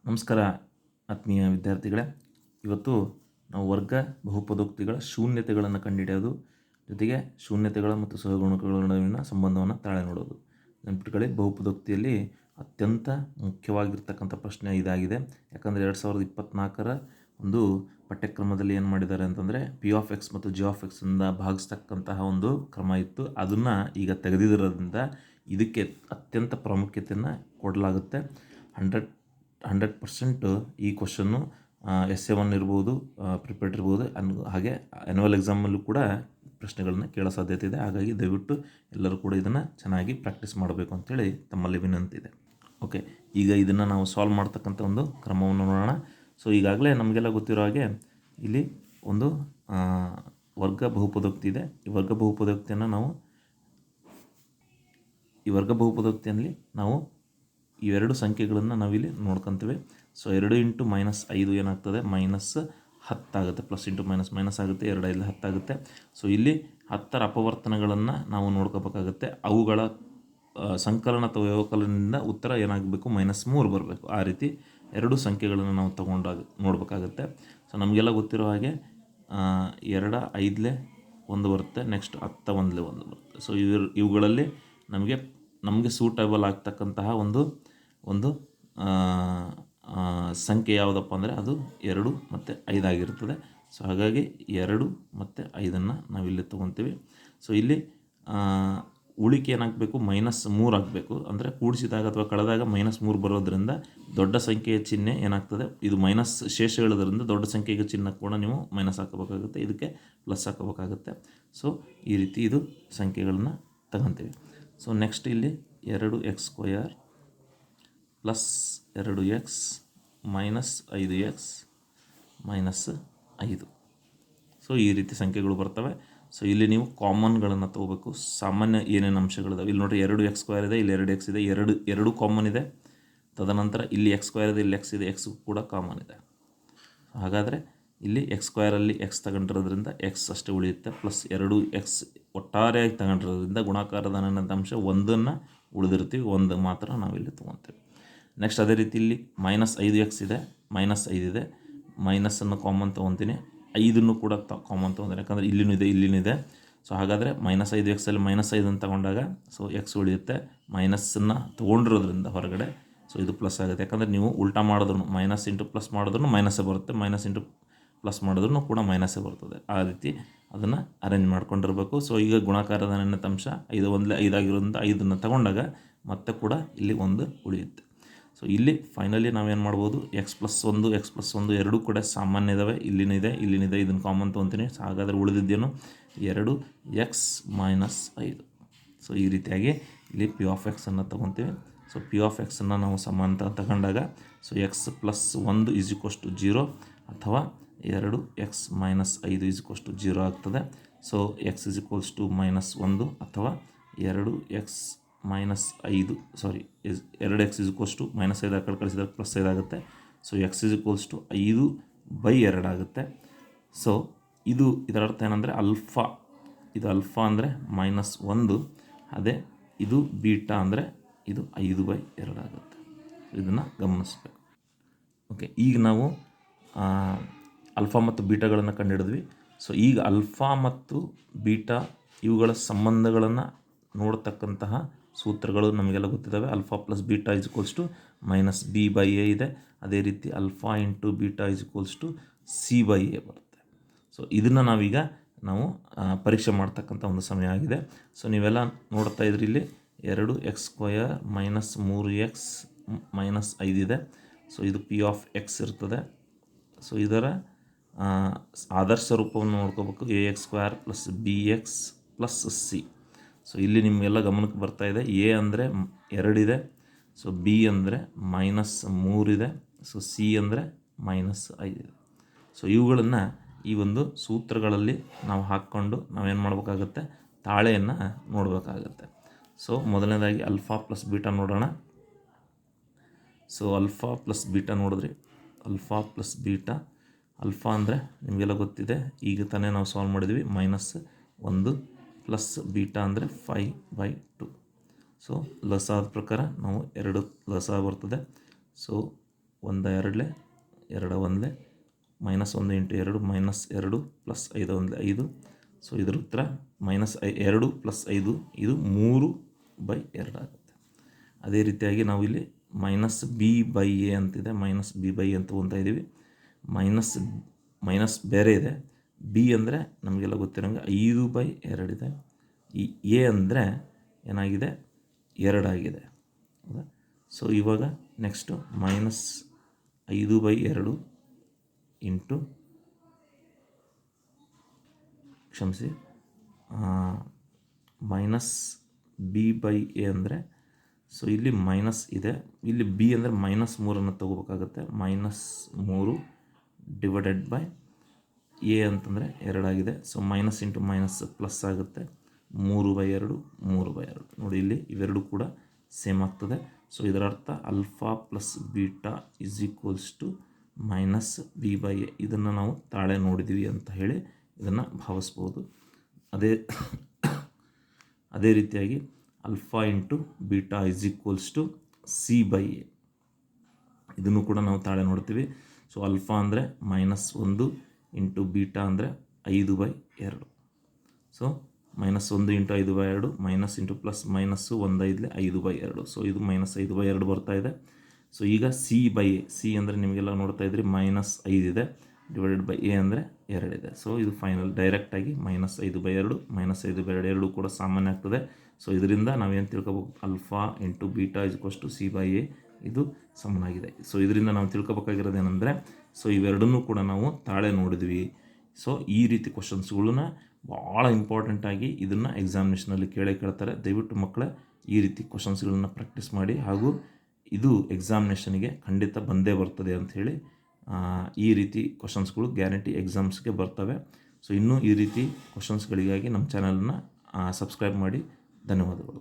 ನಮಸ್ಕಾರ ಆತ್ಮೀಯ ವಿದ್ಯಾರ್ಥಿಗಳೇ. ಇವತ್ತು ನಾವು ವರ್ಗ ಬಹುಪದೋಕ್ತಿಗಳ ಶೂನ್ಯತೆಗಳನ್ನು ಕಂಡುಹಿಡಿಯೋದು, ಜೊತೆಗೆ ಶೂನ್ಯತೆಗಳ ಮತ್ತು ಸಹಗುಣಕಗಳ ನಡುವಿನ ಸಂಬಂಧವನ್ನು ತಾಳೆ ನೋಡೋದು. ನೆನಪಿಟ್ಕೊಳ್ಳಿ, ಬಹುಪದೋಕ್ತಿಯಲ್ಲಿ ಅತ್ಯಂತ ಮುಖ್ಯವಾಗಿರ್ತಕ್ಕಂಥ ಪ್ರಶ್ನೆ ಇದಾಗಿದೆ. ಯಾಕಂದರೆ 2024ರ ಒಂದು ಪಠ್ಯಕ್ರಮದಲ್ಲಿ ಏನು ಮಾಡಿದ್ದಾರೆ ಅಂತಂದರೆ ಪಿ ಆಫ್ ಎಕ್ಸ್ ಮತ್ತು ಜಿ ಆಫ್ ಎಕ್ಸಿಂದ ಭಾಗಿಸ್ತಕ್ಕಂತಹ ಒಂದು ಕ್ರಮ ಇತ್ತು. ಅದನ್ನು ಈಗ ತೆಗೆದಿರೋದ್ರಿಂದ ಇದಕ್ಕೆ ಅತ್ಯಂತ ಪ್ರಾಮುಖ್ಯತೆಯನ್ನು ಕೊಡಲಾಗುತ್ತೆ. 100% ಈ ಕ್ವಶನ್ನು SA1 ಇರ್ಬೋದು, ಪ್ರಿಪೇರ್ಡ್ ಇರ್ಬೋದು, ಹಾಗೆ ಆ್ಯನ್ಯುವಲ್ ಎಕ್ಸಾಮಲ್ಲೂ ಕೂಡ ಪ್ರಶ್ನೆಗಳನ್ನ ಕೇಳೋ ಸಾಧ್ಯತೆ ಇದೆ. ಹಾಗಾಗಿ ದಯವಿಟ್ಟು ಎಲ್ಲರೂ ಕೂಡ ಇದನ್ನು ಚೆನ್ನಾಗಿ ಪ್ರಾಕ್ಟೀಸ್ ಮಾಡಬೇಕು ಅಂತೇಳಿ ತಮ್ಮಲ್ಲಿ ವಿನಂತಿ ಇದೆ. ಓಕೆ, ಈಗ ಇದನ್ನು ನಾವು ಸಾಲ್ವ್ ಮಾಡ್ತಕ್ಕಂಥ ಒಂದು ಕ್ರಮವನ್ನು ನೋಡೋಣ. ಸೊ ಈಗಾಗಲೇ ನಮಗೆಲ್ಲ ಗೊತ್ತಿರೋ ಹಾಗೆ ಇಲ್ಲಿ ಒಂದು ವರ್ಗ ಬಹುಪದೋಕ್ತಿ ಇದೆ. ಈ ವರ್ಗ ಬಹುಪದೋಕ್ತಿಯಲ್ಲಿ ನಾವು ಇವೆರಡು ಸಂಖ್ಯೆಗಳನ್ನು ನಾವಿಲ್ಲಿ ನೋಡ್ಕೊತೀವಿ. ಸೊ 2 × -5 ಏನಾಗ್ತದೆ, -10 ಆಗುತ್ತೆ. ಪ್ಲಸ್ ಇಂಟು ಮೈನಸ್ ಆಗುತ್ತೆ, 2 5 10 ಆಗುತ್ತೆ. ಸೊ ಇಲ್ಲಿ 10ರ ಅಪವರ್ತನಗಳನ್ನು ನಾವು ನೋಡ್ಕೋಬೇಕಾಗುತ್ತೆ. ಅವುಗಳ ಸಂಕಲನ ಅಥವಾ ವ್ಯವಕಲನದಿಂದ ಉತ್ತರ ಏನಾಗಬೇಕು, -3 ಬರಬೇಕು. ಆ ರೀತಿ ಎರಡು ಸಂಖ್ಯೆಗಳನ್ನು ನಾವು ತಗೊಂಡಾಗ ನೋಡಬೇಕಾಗುತ್ತೆ. ಸೊ ನಮಗೆಲ್ಲ ಗೊತ್ತಿರೋ ಹಾಗೆ 2 5 1 ಬರುತ್ತೆ, ನೆಕ್ಸ್ಟ್ 10 1 1 ಬರುತ್ತೆ. ಸೊ ಇವುಗಳಲ್ಲಿ ನಮಗೆ ಸೂಟೇಬಲ್ ಆಗ್ತಕ್ಕಂತಹ ಒಂದು ಸಂಖ್ಯೆ ಯಾವುದಪ್ಪ ಅಂದರೆ ಅದು 2 ಮತ್ತು 5 ಆಗಿರ್ತದೆ. ಸೊ ಹಾಗಾಗಿ 2 ಮತ್ತು 5 ನಾವಿಲ್ಲಿ ತೊಗೊತೀವಿ. ಸೊ ಇಲ್ಲಿ ಉಳಿಕೆ ಏನಾಗಬೇಕು, -3 ಆಗಬೇಕು. ಅಂದರೆ ಕೂಡಿಸಿದಾಗ ಅಥವಾ ಕಳೆದಾಗ -3 ಬರೋದ್ರಿಂದ ದೊಡ್ಡ ಸಂಖ್ಯೆಯ ಚಿಹ್ನೆ ಏನಾಗ್ತದೆ, ಇದು ಮೈನಸ್ ಶೇಷ ಹೇಳೋದ್ರಿಂದ ದೊಡ್ಡ ಸಂಖ್ಯೆಗೆ ಚಿಹ್ನೆ ಕೂಡ ನೀವು ಮೈನಸ್ ಹಾಕೋಬೇಕಾಗುತ್ತೆ, ಇದಕ್ಕೆ ಪ್ಲಸ್ ಹಾಕೋಬೇಕಾಗುತ್ತೆ. ಸೊ ಈ ರೀತಿ ಇದು ಸಂಖ್ಯೆಗಳನ್ನು ತಗೊತೀವಿ. ಸೊ ನೆಕ್ಸ್ಟ್ ಇಲ್ಲಿ 2x² plus 2x minus 5x minus 5. So ಈ ರೀತಿ ಸಂಖ್ಯೆಗಳು ಬರ್ತವೆ. ಸೊ ಇಲ್ಲಿ ನೀವು ಕಾಮನ್ಗಳನ್ನು ತೊಗೋಬೇಕು. ಸಾಮಾನ್ಯ ಏನೇನು ಅಂಶಗಳಿದಾವೆ ಇಲ್ಲಿ ನೋಡಿರಿ, 2x² ಇದೆ, ಇಲ್ಲಿ 2x ಇದೆ, ಎರಡು ಕಾಮನ್ ಇದೆ. ತದನಂತರ ಇಲ್ಲಿ x² ಇದೆ, ಇಲ್ಲಿ x ಇದೆ, x ಕೂಡ ಕಾಮನ್ ಇದೆ. ಹಾಗಾದರೆ ಇಲ್ಲಿ x² x ತಗೊಂಡಿರೋದ್ರಿಂದ x ಅಷ್ಟೇ ಉಳಿಯುತ್ತೆ, ಪ್ಲಸ್ 2x ಒಟ್ಟಾರೆಯಾಗಿ ತಗೊಂಡಿರೋದ್ರಿಂದ ಗುಣಾಕಾರದ ಅನಂತ ಅಂಶ 1 ಉಳಿದಿರ್ತೀವಿ, 1 ಮಾತ್ರ ನಾವಿಲ್ಲಿ ತೊಗೊತೀವಿ. ನೆಕ್ಸ್ಟ್ ಅದೇ ರೀತಿ ಇಲ್ಲಿ -5x ಇದೆ, -5 ಇದೆ, ಮೈನಸನ್ನು ಕಾಮನ್ ತೊಗೊತೀನಿ, 5 ಕೂಡ ಕಾಮನ್ ತೊಗೊಂತೀನಿ, ಯಾಕಂದರೆ ಇಲ್ಲಿನೂ ಇದೆ. ಸೊ ಹಾಗಾದರೆ -5x ಅಲ್ಲಿ -5 ತಗೊಂಡಾಗ ಸೊ x ಉಳಿಯುತ್ತೆ, ಮೈನಸ್ಸನ್ನು ತೊಗೊಂಡಿರೋದ್ರಿಂದ ಹೊರಗಡೆ. ಸೊ ಇದು ಪ್ಲಸ್ ಆಗುತ್ತೆ, ಯಾಕಂದರೆ ನೀವು ಉಲ್ಟಾ ಮಾಡಿದ್ರು ಮೈನಸ್ ಇಂಟು ಪ್ಲಸ್ ಮಾಡಿದ್ರು ಮೈನಸ್ಸೇ ಬರುತ್ತೆ, ಮೈನಸ್ ಇಂಟು ಪ್ಲಸ್ ಮಾಡಿದ್ರು ಕೂಡ ಮೈನಸ್ಸೇ ಬರ್ತದೆ. ಆ ರೀತಿ ಅದನ್ನು ಅರೇಂಜ್ ಮಾಡ್ಕೊಂಡಿರಬೇಕು. ಸೊ ಈಗ ಗುಣಾಕಾರದ ಅಂಶ 5 1 5 ಆಗಿರೋದ್ರಿಂದ 5 ತಗೊಂಡಾಗ ಮತ್ತೆ ಕೂಡ ಇಲ್ಲಿ 1 ಉಳಿಯುತ್ತೆ. ಸೊ ಇಲ್ಲಿ ಫೈನಲಿ ನಾವೇನು ಮಾಡ್ಬೋದು, x+1 x+1 ಎರಡೂ ಕೂಡ ಸಾಮಾನ್ಯ ಇದ್ದಾವೆ, ಇಲ್ಲಿನಿದೆ, ಇದನ್ನು ಕಾಮನ್ ತೊಗೊತೀನಿ. ಸೊ ಹಾಗಾದರೆ ಉಳಿದಿದ್ದೇನು, 2x - 5. ಸೊ ಈ ರೀತಿಯಾಗಿ ಇಲ್ಲಿ ಪಿ ಆಫ್ ಎಕ್ಸನ್ನು ತೊಗೊತೀವಿ. ಸೊ ಪಿ ಆಫ್ ಎಕ್ಸನ್ನು ನಾವು ಸಮಾನ ತಗೊಂಡಾಗ ಸೊ x+1 = 0 ಅಥವಾ 2x - 5 = 0 ಆಗ್ತದೆ. ಸೊ x = -1 ಅಥವಾ 2x - 5 2x -5 ಆ ಕಡೆ ಕಳಿಸಿದಾಗ +5 ಆಗುತ್ತೆ. ಸೊ x = 5/2 ಆಗುತ್ತೆ. ಸೊ ಇದರ ಅರ್ಥ ಏನಂದರೆ ಅಲ್ಫಾ, ಇದು ಅಲ್ಫಾ ಅಂದರೆ -1, ಅದೇ ಇದು ಬೀಟಾ ಅಂದರೆ ಇದು 5/2 ಆಗುತ್ತೆ. ಇದನ್ನು ಗಮನಿಸಬೇಕು. ಓಕೆ, ಈಗ ನಾವು ಅಲ್ಫಾ ಮತ್ತು ಬೀಟಾಗಳನ್ನು ಕಂಡುಹಿಡಿದ್ವಿ. ಸೊ ಈಗ ಅಲ್ಫಾ ಮತ್ತು ಬೀಟಾ ಇವುಗಳ ಸಂಬಂಧಗಳನ್ನು ನೋಡ್ತಕ್ಕಂತಹ ಸೂತ್ರಗಳು ನಮಗೆಲ್ಲ ಗೊತ್ತಿದ್ದಾವೆ. ಅಲ್ಫಾ ಪ್ಲಸ್ ಬೀಟಾ = -b/a ಇದೆ. ಅದೇ ರೀತಿ ಅಲ್ಫಾ ಇಂಟು ಬೀಟಾ = c/a ಬರುತ್ತೆ. ಸೊ ಇದನ್ನು ನಾವು ಪರೀಕ್ಷೆ ಮಾಡ್ತಕ್ಕಂಥ ಒಂದು ಸಮಯ ಆಗಿದೆ. ಸೊ ನೀವೆಲ್ಲ ನೋಡ್ತಾ ಇದ್ರಿ, ಇಲ್ಲಿ 2x² -3x -5 ಇದೆ. ಸೊ ಇದು ಪಿ ಆಫ್ ಎಕ್ಸ್ ಇರ್ತದೆ. ಸೊ ಇದರ ಆದರ್ಶ ರೂಪವನ್ನು ನೋಡ್ಕೋಬೇಕು, ax² + bx + c. ಸೊ ಇಲ್ಲಿ ನಿಮಗೆಲ್ಲ ಗಮನಕ್ಕೆ ಬರ್ತಾ ಇದೆ, a ಅಂದರೆ 2 ಇದೆ, ಸೊ b ಅಂದರೆ -3 ಇದೆ, ಸೊ c ಅಂದರೆ -5 ಇದೆ. ಸೊ ಇವುಗಳನ್ನು ಈ ಒಂದು ಸೂತ್ರಗಳಲ್ಲಿ ನಾವು ಹಾಕ್ಕೊಂಡು ನಾವೇನು ಮಾಡಬೇಕಾಗುತ್ತೆ, ತಾಳೆಯನ್ನು ನೋಡಬೇಕಾಗತ್ತೆ. ಸೊ ಮೊದಲನೇದಾಗಿ ಅಲ್ಫಾ ಪ್ಲಸ್ ಬೀಟಾ ನೋಡೋಣ. ಸೊ ಅಲ್ಫಾ ಪ್ಲಸ್ ಬೀಟಾ ನೋಡಿದ್ರಿ, ಅಲ್ಫಾ ಪ್ಲಸ್ ಬೀಟಾ, ಅಲ್ಫಾ ಅಂದರೆ ನಿಮಗೆಲ್ಲ ಗೊತ್ತಿದೆ, ಈಗ ತಾನೇ ನಾವು ಸಾಲ್ವ್ ಮಾಡಿದ್ವಿ, -1 ಪ್ಲಸ್ ಬೀಟಾ ಅಂದರೆ 5/2. ಸೊ ಲಸಾದ ಪ್ರಕಾರ ನಾವು 2 ಲಸ ಬರ್ತದೆ. So 1 2 2 1 -1 into 2 -2 plus 5 1 5. ಸೊ ಇದರ ಉತ್ತರ -2 + 5 ಇದು 3/2 ಆಗುತ್ತೆ. ಅದೇ ರೀತಿಯಾಗಿ ನಾವು ಇಲ್ಲಿ -b/a ಅಂತಿದೆ, -b/a ಅಂತ ತೊಗೊತಾ ಇದ್ದೀವಿ. ಮೈನಸ್ ಬೇರೆ ಇದೆ. ಬಿ ಅಂದರೆ ನಮಗೆಲ್ಲ ಗೊತ್ತಿರೋಂಗೆ 5/2 ಇದೆ. ಈ ಎ ಅಂದರೆ ಏನಾಗಿದೆ 2 ಆಗಿದೆ, ಹೌದಾ? ಸೊ ಇವಾಗ ನೆಕ್ಸ್ಟು -5/2 ಇಂಟು ಕ್ಷಮಿಸಿ -b/a ಅಂದರೆ, ಸೊ ಇಲ್ಲಿ ಮೈನಸ್ ಇದೆ, ಇಲ್ಲಿ ಬಿ ಅಂದರೆ -3 ತೊಗೋಬೇಕಾಗುತ್ತೆ. -3 ಡಿವೈಡೆಡ್ ಬೈ ಎ ಅಂತಂದರೆ 2 ಆಗಿದೆ. So minus into minus plus ಆಗುತ್ತೆ. 3/2 3/2 ನೋಡಿ, ಇಲ್ಲಿ ಇವೆರಡು ಕೂಡ ಸೇಮ್ ಆಗ್ತದೆ. ಸೊ ಇದರ ಅರ್ಥ alpha plus beta is equals to -b/a. ಇದನ್ನು ನಾವು ತಾಳೆ ನೋಡಿದ್ವಿ ಅಂತ ಹೇಳಿ ಇದನ್ನು ಭಾವಿಸ್ಬೋದು. ಅದೇ ರೀತಿಯಾಗಿ alpha into beta is equals to c/a. ಇದನ್ನು ಕೂಡ ನಾವು ತಾಳೆ ನೋಡ್ತೀವಿ. ಸೊ ಆಲ್ಫಾ ಅಂದರೆ -1 ಇಂಟು ಬೀಟಾ ಅಂದರೆ 5/2. So -1 into 5/2 minus into plus minus 1 5 5/2. So ಇದು -5/2 ಬರ್ತಾ ಇದೆ. ಸೊ ಈಗ c/a, ಸಿ ಅಂದರೆ ನಿಮಗೆಲ್ಲ ನೋಡ್ತಾ ಇದ್ರಿ -5 ಇದೆ, ಡಿವೈಡೆಡ್ ಬೈ ಎ ಅಂದರೆ 2 ಇದೆ. ಸೊ ಇದು ಫೈನಲ್ ಡೈರೆಕ್ಟಾಗಿ -5/2 -5/2 ಎರಡೂ ಕೂಡ ಸಾಮಾನ್ಯ ಆಗ್ತದೆ. ಸೊ ಇದರಿಂದ ನಾವೇನು ತಿಳ್ಕೊಬೇಕು, alpha into beta is equals to c/a ಇದು ಸಮನಾಗಿದೆ. ಸೊ ಇದರಿಂದ ನಾವು ತಿಳ್ಕೊಬೇಕಾಗಿರೋದು ಏನಂದರೆ, ಸೊ ಇವೆರಡನ್ನೂ ಕೂಡ ನಾವು ತಾಳೆ ನೋಡಿದ್ವಿ. ಸೊ ಈ ರೀತಿ ಕ್ವಶನ್ಸ್ಗಳನ್ನ ಭಾಳ ಇಂಪಾರ್ಟೆಂಟಾಗಿ ಇದನ್ನು ಎಕ್ಸಾಮಿನೇಷನಲ್ಲಿ ಕೇಳ್ತಾರೆ. ದಯವಿಟ್ಟು ಮಕ್ಕಳೇ ಈ ರೀತಿ ಕ್ವಶನ್ಸ್ಗಳನ್ನ ಪ್ರಾಕ್ಟೀಸ್ ಮಾಡಿ, ಹಾಗೂ ಇದು ಎಕ್ಸಾಮಿನೇಷನ್ಗೆ ಖಂಡಿತ ಬಂದೇ ಬರ್ತದೆ ಅಂಥೇಳಿ. ಈ ರೀತಿ ಕ್ವಶನ್ಸ್ಗಳು ಗ್ಯಾರಂಟಿ ಎಕ್ಸಾಮ್ಸ್ಗೆ ಬರ್ತವೆ. ಸೊ ಇನ್ನೂ ಈ ರೀತಿ ಕ್ವಶನ್ಸ್ಗಳಿಗಾಗಿ ನಮ್ಮ ಚಾನಲನ್ನು ಸಬ್ಸ್ಕ್ರೈಬ್ ಮಾಡಿ. ಧನ್ಯವಾದಗಳು.